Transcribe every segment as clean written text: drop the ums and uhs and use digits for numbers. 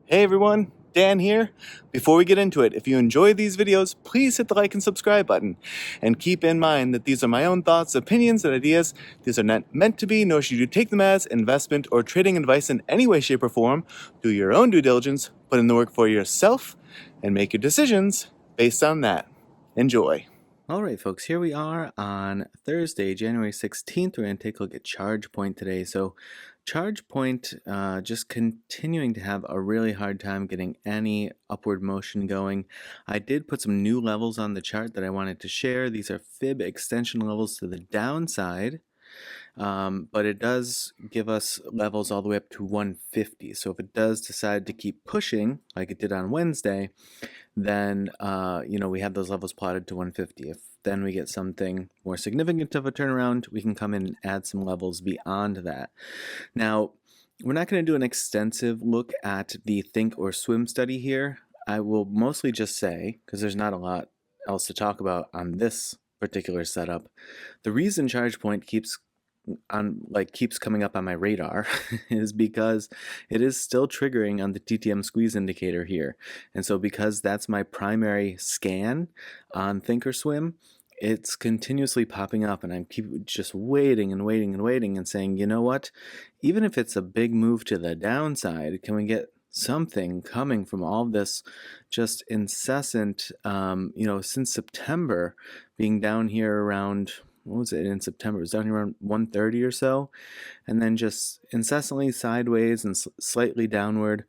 Hey everyone, Dan here. Before we get into it, if you enjoy these videos, please hit the like and subscribe button. And keep in mind that these are my own thoughts, opinions, and ideas. These are not meant to be, nor should you take them as investment or trading advice in any way, shape, or form. Do your own due diligence, put in the work for yourself, and make your decisions based on that. Enjoy. All right, folks, here we are on Thursday, January 16th. We're going to take a look at ChargePoint today. So ChargePoint just continuing to have a really hard time getting any upward motion going. I did put some new levels on the chart that I wanted to share. These are fib extension levels to the downside. But it does give us levels all the way up to 150. So if it does decide to keep pushing, like it did on Wednesday, then we have those levels plotted to 150. If then we get something more significant of a turnaround, we can come in and add some levels beyond that. Now, we're not going to do an extensive look at the think or swim study here. I will mostly just say, because there's not a lot else to talk about on this particular setup, the reason ChargePoint keeps coming up on my radar is because it is still triggering on the TTM squeeze indicator here. And so because that's my primary scan on Thinkorswim, it's continuously popping up, and I keep just waiting and waiting and waiting and saying, you know what, even if it's a big move to the downside, can we get something coming from all this just incessant, since September, being down here around, what was it in September? It was down here around 130 or so, and then just incessantly sideways and slightly downward,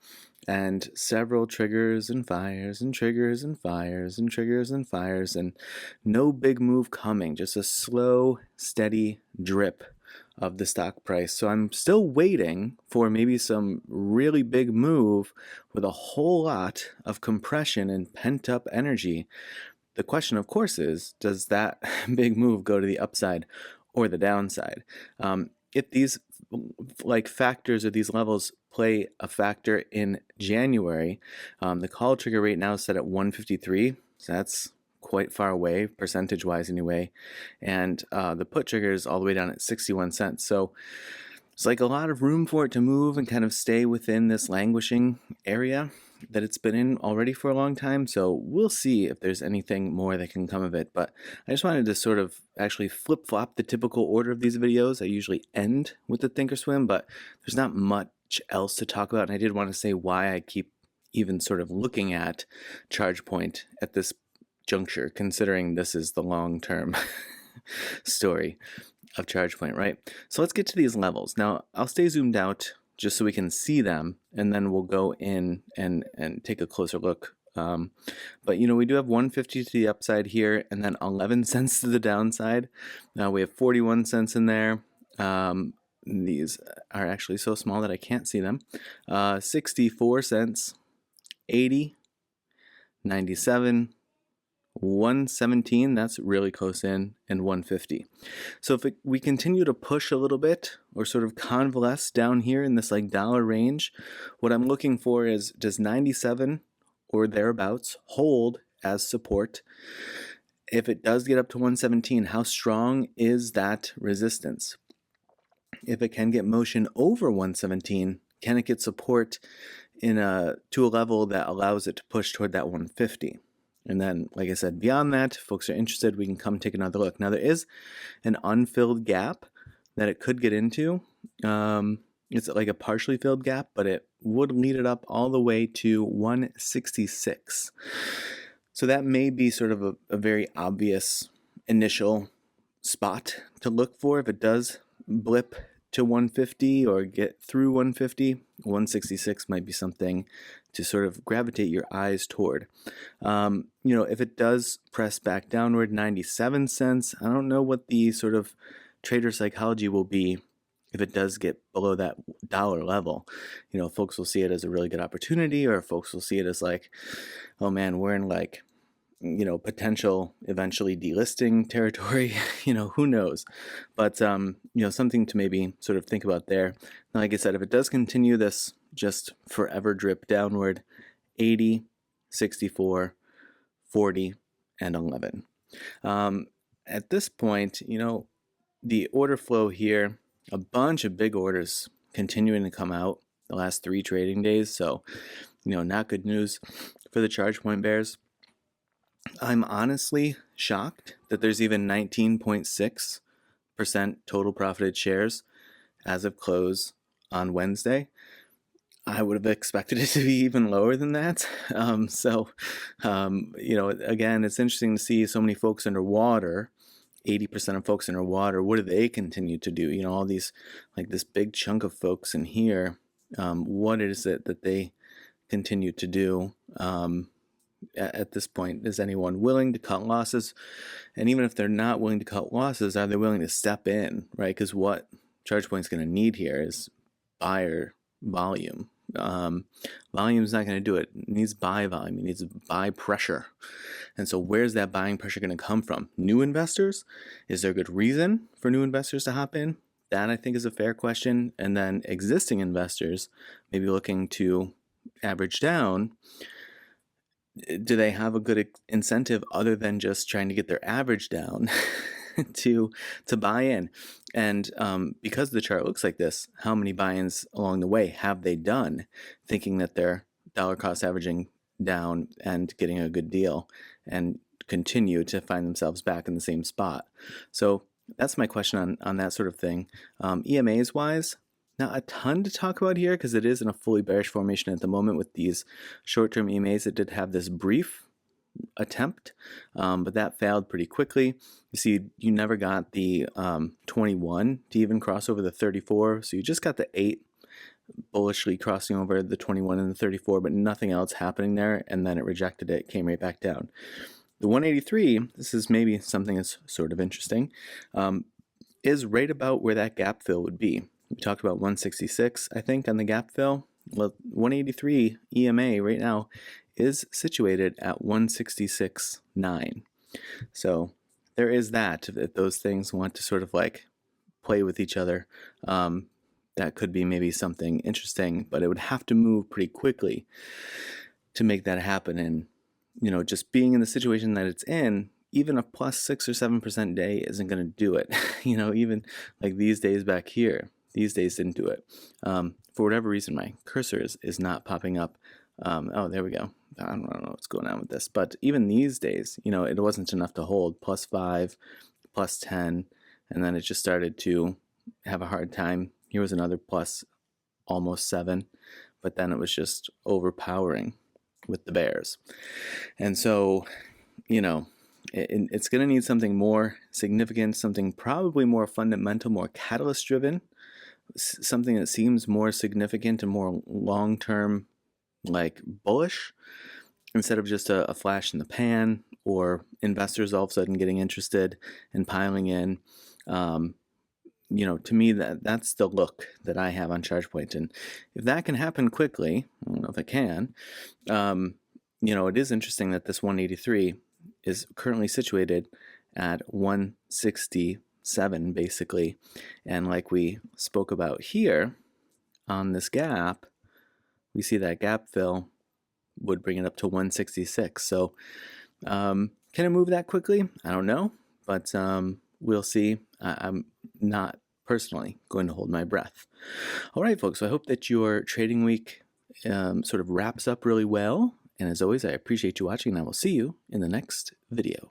and several triggers and fires and triggers and fires and triggers and fires, and no big move coming, just a slow, steady drip of the stock price. So I'm still waiting for maybe some really big move with a whole lot of compression and pent up energy. The question, of course, is, does that big move go to the upside or the downside? If these factors or these levels play a factor in January, the call trigger rate now is set at 153, so that's quite far away, percentage-wise anyway, and the put trigger is all the way down at 61 cents. So it's like a lot of room for it to move and kind of stay within this languishing area that it's been in already for a long time. So we'll see if there's anything more that can come of it. But I just wanted to sort of actually flip-flop the typical order of these videos. I usually end with the Thinkorswim, but there's not much else to talk about. And I did want to say why I keep even sort of looking at ChargePoint at this juncture, considering this is the long-term story of ChargePoint, right? So let's get to these levels. Now, I'll stay zoomed out just so we can see them, and then we'll go in and take a closer look. But we do have 150 to the upside here, and then 11 cents to the downside. Now we have 41 cents in there. These are actually so small that I can't see them. 64 cents, 80, 97, 117, that's really close in, and 150. So if we continue to push a little bit or sort of convalesce down here in this like dollar range, what I'm looking for is, does 97 or thereabouts hold as support? If it does get up to 117, how strong is that resistance? If it can get motion over 117, can it get support to a level that allows it to push toward that 150? And then, like I said, beyond that, if folks are interested, we can come take another look. Now, there is an unfilled gap that it could get into. It's like a partially filled gap, but it would lead it up all the way to 166. So that may be sort of a very obvious initial spot to look for. If it does blip to 150 or get through 150, 166 might be something to sort of gravitate your eyes toward. If it does press back downward 97 cents, I don't know what the sort of trader psychology will be if it does get below that dollar level. Folks will see it as a really good opportunity, or folks will see it as like, oh man, we're in like, potential eventually delisting territory. Who knows? But something to maybe sort of think about there. Now, like I said, if it does continue this just forever drip downward, 80, 64, 40, and 11. At this point, the order flow here, a bunch of big orders continuing to come out the last 3 trading days. So not good news for the ChargePoint bears. I'm honestly shocked that there's even 19.6% total profited shares as of close on Wednesday. I would have expected it to be even lower than that. Again, it's interesting to see so many folks underwater. 80% of folks underwater. What do they continue to do? All these, like this big chunk of folks in here. What is it that they continue to do? At this point, is anyone willing to cut losses? And even if they're not willing to cut losses, are they willing to step in, right? Because what ChargePoint's going to need here is buyer volume. Volume is not going to do it. It needs buy volume. It needs buy pressure. And so where's that buying pressure going to come from? New investors? Is there a good reason for new investors to hop in? That I think is a fair question. And then existing investors maybe looking to average down. Do they have a good incentive other than just trying to get their average down to buy in? And because the chart looks like this, how many buy-ins along the way have they done, thinking that they're dollar cost averaging down and getting a good deal, and continue to find themselves back in the same spot? So that's my question on that sort of thing. EMAs wise, not a ton to talk about here because it is in a fully bearish formation at the moment with these short-term EMAs that did have this brief attempt, but that failed pretty quickly. You see, you never got the 21 to even cross over the 34, so you just got the 8 bullishly crossing over the 21 and the 34, but nothing else happening there, and then it rejected it, came right back down. The 183, this is maybe something that's sort of interesting, is right about where that gap fill would be. We talked about 166, I think, on the gap fill. Well, 183 EMA right now is situated at 166.9. So there is that. If those things want to sort of like play with each other, that could be maybe something interesting, but it would have to move pretty quickly to make that happen. And, just being in the situation that it's in, even a plus 6 or 7% day isn't going to do it. Even like these days back here, these days didn't do it. For whatever reason, my cursor is not popping up. Oh, there we go. I don't know what's going on with this. But even these days, it wasn't enough to hold. Plus 5, plus 10, and then it just started to have a hard time. Here was another plus almost 7, but then it was just overpowering with the bears. And so, it's going to need something more significant, something probably more fundamental, more catalyst driven, something that seems more significant and more long-term, like bullish, instead of just a flash in the pan or investors all of a sudden getting interested and piling in. To me, that's the look that I have on ChargePoint. And if that can happen quickly, I don't know if it can, it is interesting that this 183 is currently situated at 167, basically. And like we spoke about here on this gap, we see that gap fill would bring it up to 166. So can it move that quickly? I don't know, but we'll see. I'm not personally going to hold my breath. All right, folks, so I hope that your trading week sort of wraps up really well. And as always, I appreciate you watching, and I will see you in the next video.